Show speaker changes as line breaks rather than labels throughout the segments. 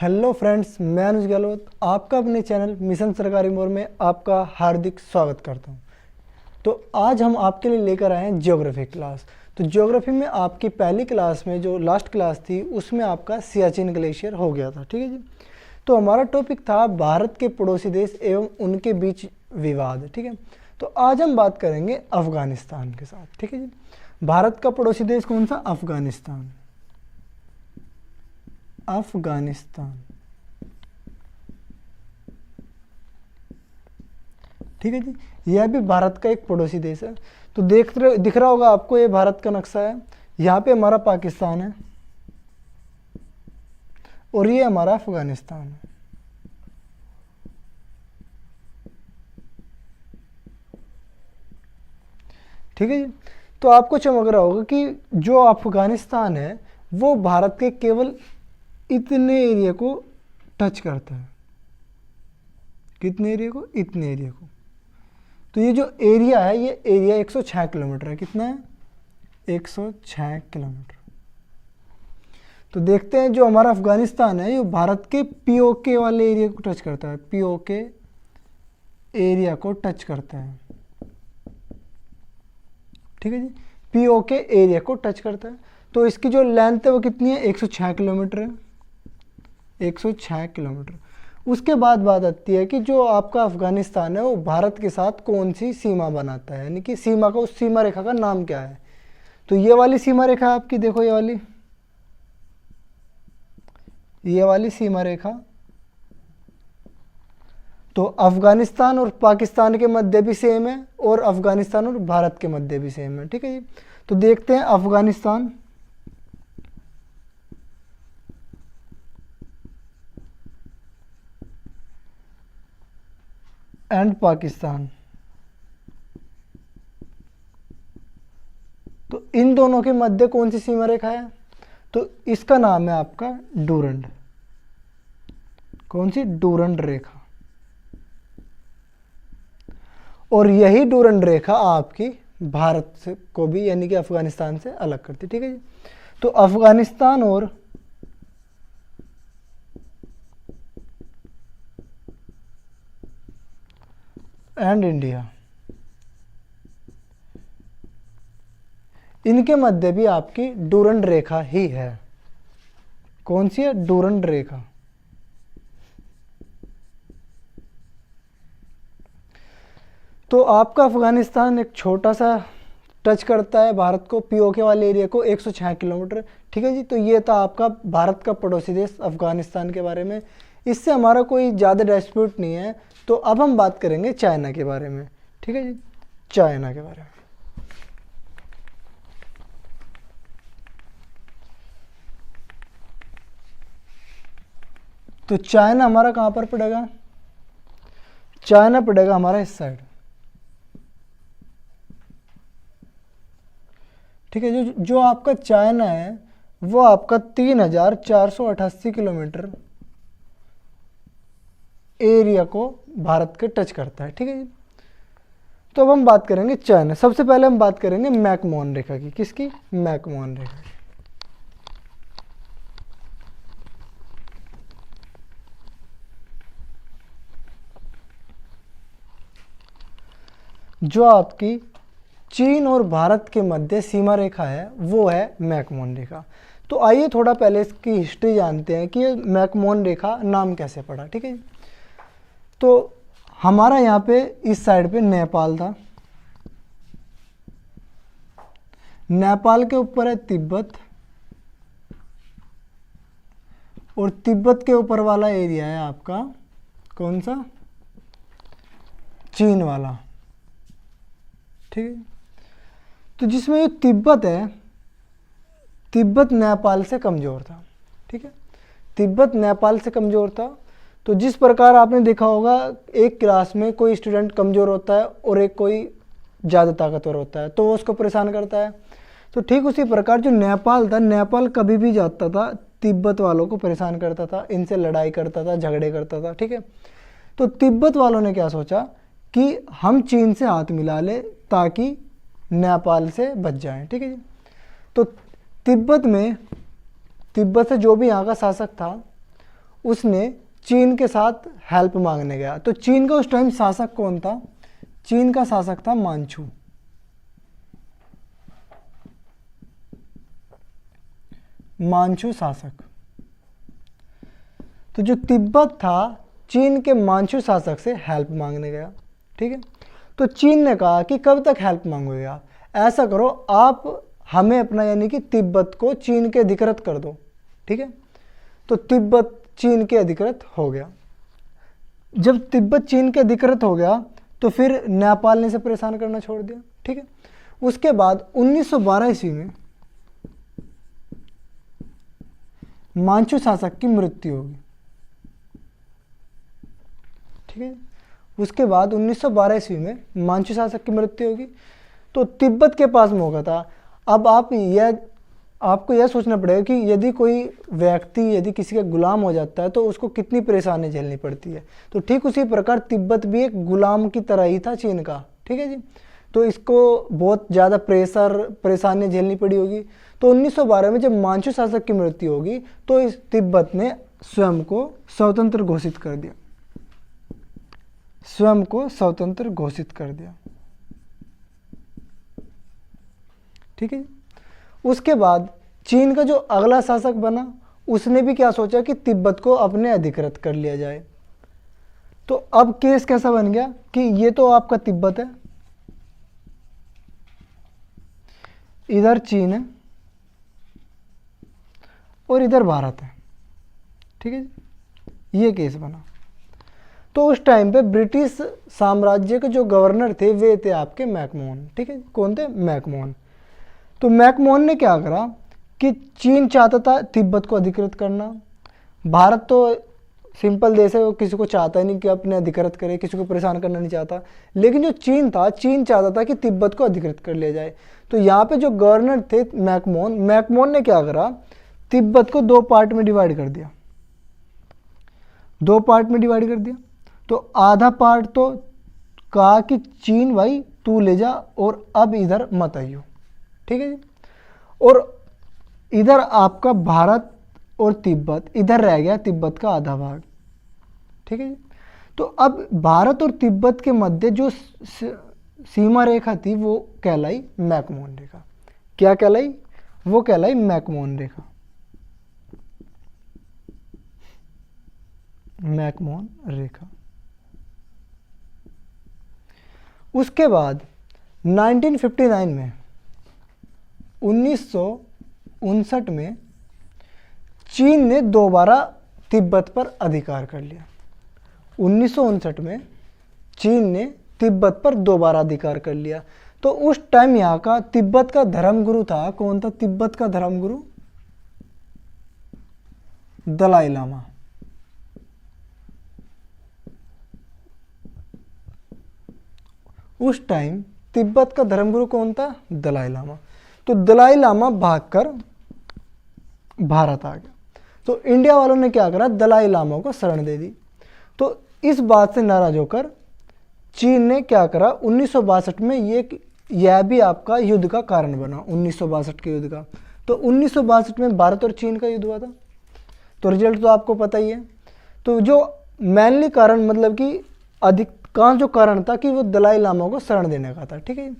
Hello friends, मैं अनुज गहलोत आपका अपने चैनल मिशन सरकारी मोड़ में आपका हार्दिक स्वागत करता हूं। तो आज हम आपके लिए लेकर आए हैं ज्योग्राफी क्लास। तो ज्योग्राफी में आपकी पहली क्लास में जो लास्ट क्लास थी उसमें आपका सियाचिन ग्लेशियर हो गया था, ठीक है जी। तो हमारा टॉपिक था भारत के पड़ोसी देश एवं उनके बीच विवाद, ठीक है। तो आज हम बात करेंगे अफगानिस्तान के साथ, ठीक है जी। भारत का पड़ोसी देश कौन सा? अफगानिस्तान। अफगानिस्तान, ठीक है जी। यह भी भारत का एक पड़ोसी देश है। तो दिख रहा होगा आपको, ये भारत का नक्शा है। यहाँ पे हमारा पाकिस्तान है और ये हमारा अफगानिस्तान है। ठीक है जी। तो आपको चमक रहा होगा कि जो अफगानिस्तान है वो भारत के केवल इतने एरिया को टच करता है। कितने एरिया को? इतने एरिया को। तो ये जो एरिया है, ये एरिया 106 किलोमीटर है। कितना है? 106 किलोमीटर। तो देखते हैं जो हमारा अफगानिस्तान है ये भारत के पीओके वाले एरिया को टच करता है। पीओके एरिया को टच करता है, ठीक है जी। पीओके एरिया को टच करता है। तो इसकी जो लेंथ है वो कितनी है? 106 किलोमीटर है। 106 किलोमीटर। उसके बाद बात आती है कि जो आपका अफगानिस्तान है वो भारत के साथ कौन सी सीमा बनाता है, यानी कि सीमा का, उस सीमा रेखा का नाम क्या है। तो ये वाली सीमा रेखा आपकी देखो, ये वाली सीमा रेखा। तो अफगानिस्तान और पाकिस्तान के मध्य भी सेम है और अफगानिस्तान और भारत के मध्य भी सेम है, ठीक है जी। तो देखते हैं अफगानिस्तान एंड पाकिस्तान। तो इन दोनों के मध्य कौन सी सीमा रेखा है? तो इसका नाम है आपका डूरंड। कौन सी? डूरंड रेखा। और यही डूरंड रेखा आपकी भारत से को भी, यानी कि अफगानिस्तान से अलग करती, ठीक है जी। तो अफगानिस्तान और एंड इंडिया, इनके मध्य भी आपकी डूरंड रेखा ही है। कौन सी है? डूरंड रेखा। तो आपका अफगानिस्तान एक छोटा सा टच करता है भारत को, पीओके वाले एरिया को, 106 किलोमीटर, ठीक है जी। तो ये था आपका भारत का पड़ोसी देश अफगानिस्तान के बारे में। इससे हमारा कोई ज़्यादा डिस्प्यूट नहीं है। तो अब हम बात करेंगे चाइना के बारे में, ठीक है जी। चाइना के बारे में, तो चाइना हमारा कहाँ पर पड़ेगा? चाइना पड़ेगा हमारा इस साइड, ठीक है। जो आपका चाइना है वो आपका 3488 किलोमीटर एरिया को भारत के टच करता है, ठीक है जी। तो अब हम बात करेंगे चाइना। सबसे पहले हम बात करेंगे मैकमोहन रेखा की। किसकी? मैकमोहन रेखा की। जो आपकी चीन और भारत के मध्य सीमा रेखा है वो है मैकमोहन रेखा। तो आइए थोड़ा पहले इसकी हिस्ट्री जानते हैं कि मैकमोहन रेखा नाम कैसे पड़ा, ठीक है। तो हमारा यहाँ पे इस साइड पे नेपाल था, नेपाल के ऊपर है तिब्बत, और तिब्बत के ऊपर वाला एरिया है आपका कौन सा? चीन वाला, ठीक है। तो जिसमें ये तिब्बत है, तिब्बत नेपाल से कमज़ोर था, ठीक है। तिब्बत नेपाल से कमज़ोर था। तो जिस प्रकार आपने देखा होगा एक क्लास में कोई स्टूडेंट कमज़ोर होता है और एक कोई ज़्यादा ताकतवर होता है तो वो उसको परेशान करता है। तो ठीक उसी प्रकार जो नेपाल था, नेपाल कभी भी जाता था तिब्बत वालों को परेशान करता था, इनसे लड़ाई करता था, झगड़े करता था, ठीक है। तो तिब्बत वालों ने क्या सोचा कि हम चीन से हाथ मिला ले ताकि नेपाल से बच जाएं, ठीक है जी। तो तिब्बत से जो भी यहाँ का शासक था उसने चीन के साथ हेल्प मांगने गया। तो चीन का उस टाइम शासक कौन था? चीन का शासक था मांचू। मांचू शासक। तो जो तिब्बत था, चीन के मांचू शासक से हेल्प मांगने गया। ठीक है, तो चीन ने कहा कि कब तक हेल्प मांगोगे आप? ऐसा करो, आप हमें अपना यानी कि तिब्बत को चीन के अधिकृत कर दो। ठीक है, तो तिब्बत चीन के अधिकृत हो गया। जब तिब्बत चीन के अधिकृत हो गया तो फिर नेपाल ने इसे परेशान करना छोड़ दिया। ठीक है, उसके बाद 1912 ईस्वी में मांचू शासक की मृत्यु होगी। ठीक है, उसके बाद 1912 ईस्वी में मांचू शासक की मृत्यु होगी। तो तिब्बत के पास मौका था। अब आपको यह सोचना पड़ेगा कि यदि कोई व्यक्ति यदि किसी का गुलाम हो जाता है तो उसको कितनी परेशानी झेलनी पड़ती है। तो ठीक उसी प्रकार तिब्बत भी एक गुलाम की तरह ही था चीन का। ठीक है जी, तो इसको बहुत ज़्यादा परेशानी झेलनी पड़ी होगी। तो 1912 में जब मांचू शासक की मृत्यु होगी तो इस तिब्बत ने स्वयं को स्वतंत्र घोषित कर दिया। स्वयं को स्वतंत्र घोषित कर दिया। ठीक है, उसके बाद चीन का जो अगला शासक बना उसने भी क्या सोचा कि तिब्बत को अपने अधिकृत कर लिया जाए। तो अब केस कैसा बन गया कि ये तो आपका तिब्बत है, इधर चीन है और इधर भारत है। ठीक है, ये केस बना। तो उस टाइम पे ब्रिटिश साम्राज्य के जो गवर्नर थे वे थे आपके मैकमोहन। ठीक है, कौन थे? मैकमोहन। तो मैकमोहन ने क्या करा कि चीन चाहता था तिब्बत को अधिकृत करना। भारत तो सिंपल देश है, वो किसी को चाहता ही नहीं कि अपने अधिकृत करे, किसी को परेशान करना नहीं चाहता। लेकिन जो चीन था, चीन चाहता था कि तिब्बत को अधिकृत कर लिया जाए। तो यहाँ पे जो गवर्नर थे मैकमोहन ने क्या करा, तिब्बत को दो पार्ट में डिवाइड कर दिया। दो पार्ट में डिवाइड कर दिया। तो आधा पार्ट तो कहा कि चीन भाई तू ले जा और अब इधर मत आइयो। ठीक है जी, और इधर आपका भारत और तिब्बत, इधर रह गया तिब्बत का आधा भाग। ठीक है जी, तो अब भारत और तिब्बत के मध्य जो सीमा रेखा थी वो कहलाई मैकमोहन रेखा। क्या कहलाई? वो कहलाई मैकमोहन रेखा। मैकमोहन रेखा। उसके बाद 1959 में 1959 में चीन ने दोबारा तिब्बत पर अधिकार कर लिया। 1959 में चीन ने तिब्बत पर दोबारा अधिकार कर लिया। तो उस टाइम यहाँ का तिब्बत का धर्मगुरु था, कौन था तिब्बत का धर्मगुरु? दलाई लामा। उस टाइम तिब्बत का धर्मगुरु कौन था? दलाई लामा। तो दलाई लामा भागकर भारत आ गया। तो इंडिया वालों ने क्या करा, दलाई लामा को शरण दे दी। तो इस बात से नाराज होकर चीन ने क्या करा, 1962 में यह भी आपका युद्ध का कारण बना। 1962 के युद्ध का, तो 1962 में भारत और चीन का युद्ध हुआ था। तो रिजल्ट तो आपको पता ही है। तो जो मेनली कारण मतलब कि अधिकांश जो कारण था कि वो दलाई लामा को शरण देने का था। ठीक है,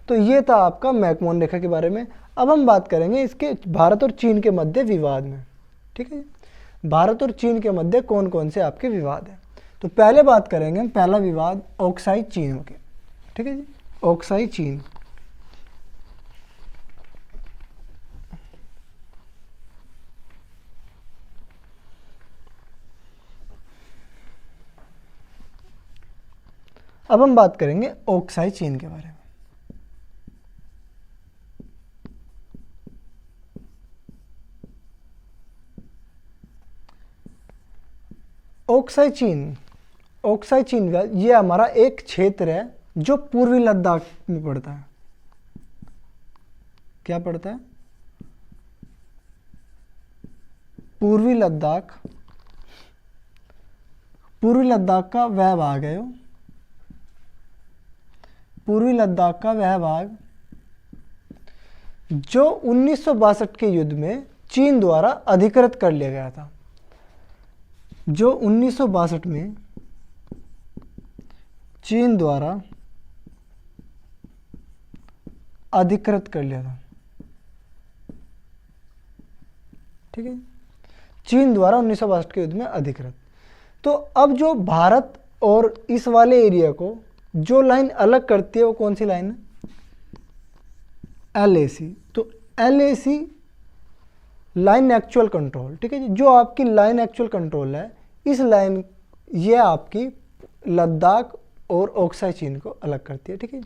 तो ये था आपका मैकमोहन रेखा के बारे में। अब हम बात करेंगे इसके भारत और चीन के मध्य विवाद में। ठीक है, भारत और चीन के मध्य कौन कौन से आपके विवाद हैं। तो पहले बात करेंगे हम, पहला विवाद ओक्साई चीन के। ठीक है जी, ओक्साई चीन। अब हम बात करेंगे ओक्साई चीन के बारे में। ओक्साई चीन ये हमारा एक क्षेत्र है जो पूर्वी लद्दाख में पड़ता है। क्या पड़ता है? पूर्वी लद्दाख का वह भाग है। पूर्वी लद्दाख का वह भाग जो 1962 के युद्ध में चीन द्वारा अधिकृत कर लिया गया था। जो 1962 में चीन द्वारा अधिकृत कर लिया था। ठीक है, चीन द्वारा 1962 के युद्ध में अधिकृत। तो अब जो भारत और इस वाले एरिया को जो लाइन अलग करती है वो कौन सी लाइन है? LAC। तो LAC लाइन एक्चुअल कंट्रोल, ठीक है जी, जो आपकी लाइन एक्चुअल कंट्रोल है, इस लाइन ये आपकी लद्दाख और ओक्साई चीन को अलग करती है। ठीक है,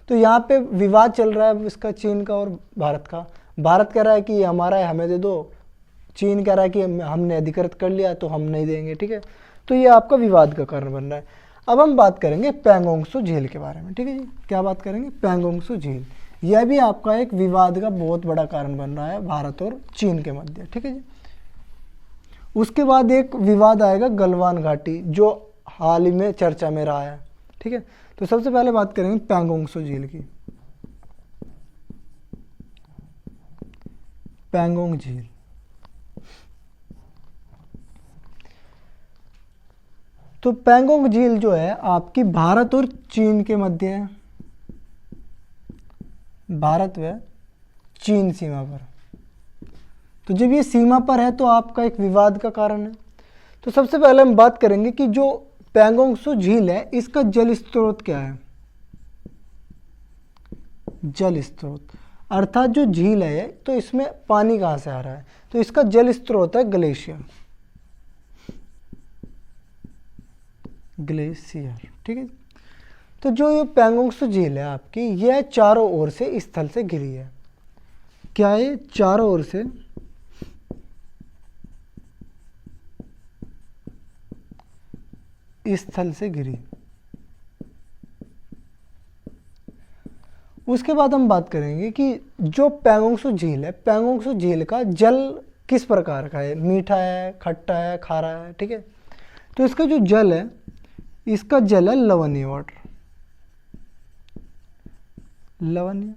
तो यहाँ पे विवाद चल रहा है इसका, चीन का और भारत का। भारत कह रहा है कि ये हमारा है, हमें दे दो। चीन कह रहा है कि हमने अधिकृत कर लिया तो हम नहीं देंगे। ठीक है, तो ये आपका विवाद का कारण बन रहा है। अब हम बात करेंगे पैंगोंग त्सो झील के बारे में। ठीक है जी, क्या बात करेंगे? पैंगोंग त्सो झील। यह भी आपका एक विवाद का बहुत बड़ा कारण बन रहा है भारत और चीन के मध्य। ठीक है जी, उसके बाद एक विवाद आएगा गलवान घाटी, जो हाल ही में चर्चा में रहा है। ठीक है, तो सबसे पहले बात करेंगे पैंगोंग त्सो झील की। पैंगोंग झील, तो पैंगोंग झील जो है आपकी भारत और चीन के मध्य है, भारत व चीन सीमा पर। तो जब ये सीमा पर है तो आपका एक विवाद का कारण है। तो सबसे पहले हम बात करेंगे कि जो पैंगोंग त्सो झील है इसका जल स्रोत क्या है? जल स्रोत अर्थात जो झील है तो इसमें पानी कहाँ से आ रहा है? तो इसका जल स्रोत है ग्लेशियर, ग्लेशियर। ठीक है, तो जो ये पैंगोंग त्सो झील है आपकी, यह चारों ओर से स्थल से घिरी है। क्या है? चारों ओर से स्थल से घिरी। उसके बाद हम बात करेंगे कि जो पैंगोंग त्सो झील है, पैंगोंग त्सो झील का जल किस प्रकार का है? मीठा है, खट्टा है, खारा है? ठीक है, तो इसका जो जल है, इसका जल है लवणीय वाटर, लवणीय।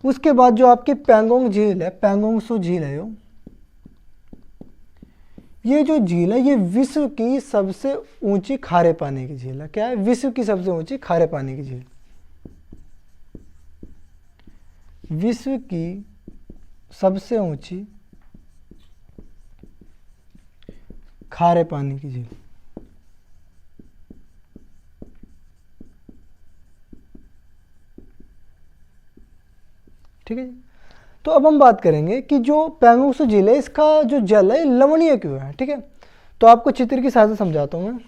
उसके बाद जो आपकी पैंगोंग झील है, पैंगोंग त्सो झील है, ये जो झील है ये विश्व की सबसे ऊंची खारे पानी की झील है। क्या है? विश्व की सबसे ऊंची खारे पानी की झील, विश्व की सबसे ऊंची खारे पानी की झील। ठीक है, तो अब हम बात करेंगे कि जो पैंगोंग त्सो झील है इसका जो जल है लवणीय क्यों है। ठीक है, तो आपको चित्र की सहायता से समझाता हूं मैं।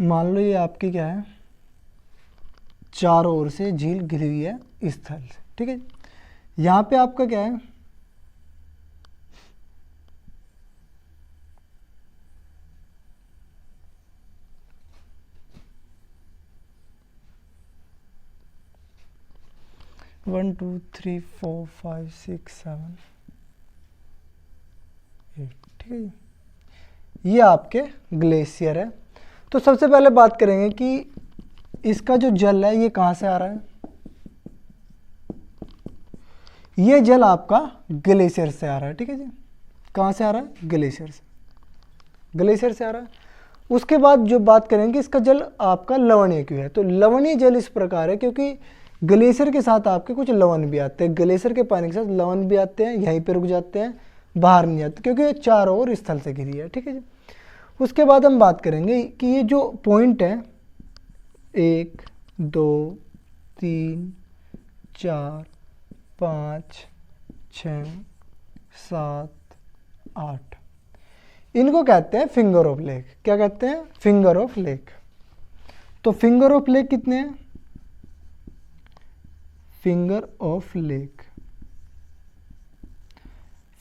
मान लो ये आपकी क्या है, चारों ओर से झील घिरी हुई है स्थल से। ठीक है, यहां पे आपका क्या है, one two three four five six seven eight. ठीक है, ये आपके ग्लेशियर है। तो सबसे पहले बात करेंगे कि इसका जो जल है ये कहाँ से आ रहा है? ये जल आपका ग्लेशियर से आ रहा है। ठीक है जी, कहाँ से आ रहा है? ग्लेशियर से, ग्लेशियर से आ रहा है। उसके बाद जो बात करेंगे इसका जल आपका लवणीय क्यों है? तो लवणीय जल इस प्रकार है क्योंकि ग्लेशियर के साथ आपके कुछ लवण भी आते हैं, ग्लेशियर के पानी के साथ लवण भी आते हैं, यहीं पे रुक जाते हैं, बाहर नहीं आते क्योंकि ये चारों ओर स्थल से घिरी है। ठीक है जी, उसके बाद हम बात करेंगे कि ये जो पॉइंट है 1 2 3 4 5 6 7 8, इनको कहते हैं फिंगर ऑफ लेक। क्या कहते हैं? Finger of lake. तो फिंगर ऑफ लेक कितने हैं? Finger of lake,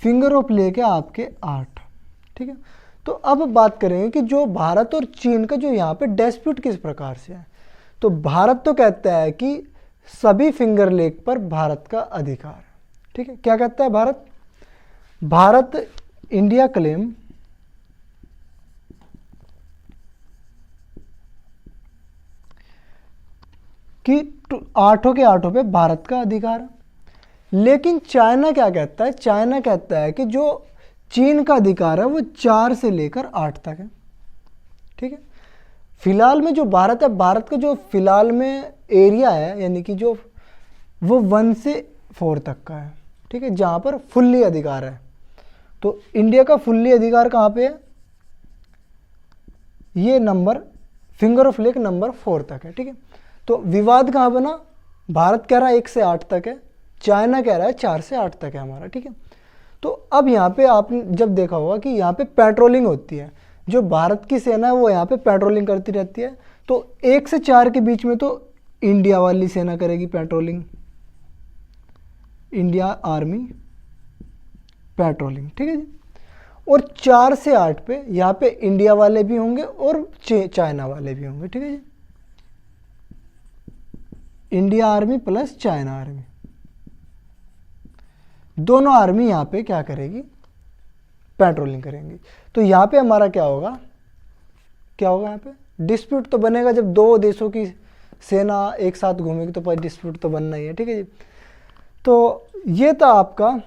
finger of lake है आपके 8। ठीक है, तो अब बात करेंगे कि जो भारत और चीन का जो यहाँ पे डिस्प्यूट किस प्रकार से है। तो भारत तो कहता है कि सभी फिंगर लेक पर भारत का अधिकार है। ठीक है, क्या कहता है भारत? भारत इंडिया क्लेम कि 8 के 8 पे भारत का अधिकार है। लेकिन चाइना क्या कहता है, चाइना कहता है कि जो चीन का अधिकार है वो 4 से लेकर 8 तक है। ठीक है, फिलहाल में जो भारत है, भारत का जो फिलहाल में एरिया है यानी कि जो वो 1 से 4 तक का है। ठीक है, जहाँ पर फुल्ली अधिकार है। तो इंडिया का फुल्ली अधिकार कहाँ पे है, ये number finger of lake number 4 तक है। ठीक है, तो विवाद कहाँ बना, भारत कह रहा है 1 से 8 तक है, चाइना कह रहा है 4 से 8 तक है हमारा। ठीक है, तो अब यहाँ पे आपने जब देखा होगा कि यहाँ पे पेट्रोलिंग होती है, जो भारत की सेना है वो यहाँ पे पेट्रोलिंग करती रहती है। तो 1 से 4 के बीच में तो इंडिया वाली सेना करेगी पेट्रोलिंग, इंडिया आर्मी पेट्रोलिंग। ठीक है जी, और 4 से 8 पे यहाँ पे इंडिया वाले भी होंगे और चाइना वाले भी होंगे। ठीक है जी, India army plus China army, दोनों आर्मी यहाँ पे क्या करेगी, पेट्रोलिंग करेंगी। तो यहाँ पे हमारा क्या होगा, क्या होगा, यहाँ पे डिस्प्यूट तो बनेगा। जब दो देशों की सेना एक साथ घूमेगी तो पर डिस्प्यूट तो बनना ही है। ठीक है जी, तो ये था आपका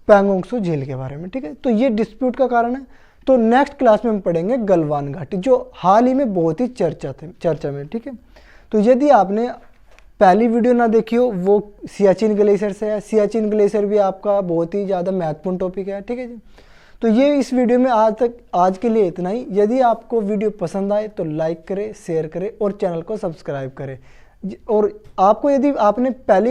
पैंगोंग त्सो झील के बारे में। ठीक है, तो ये डिस्प्यूट का कारण है। तो नेक्स्ट क्लास में हम पढ़ेंगे गलवान घाटी, जो हाल ही में बहुत ही चर्चा में। ठीक है, तो यदि आपने पहली वीडियो ना देखी हो, वो सियाचिन ग्लेशियर से है। सियाचिन ग्लेशियर भी आपका बहुत ही ज़्यादा महत्वपूर्ण टॉपिक है। ठीक है जी, तो ये इस वीडियो में आज के लिए इतना ही। यदि आपको वीडियो पसंद आए तो लाइक करें, शेयर करें और चैनल को सब्सक्राइब करें। और आपको यदि आपने पहली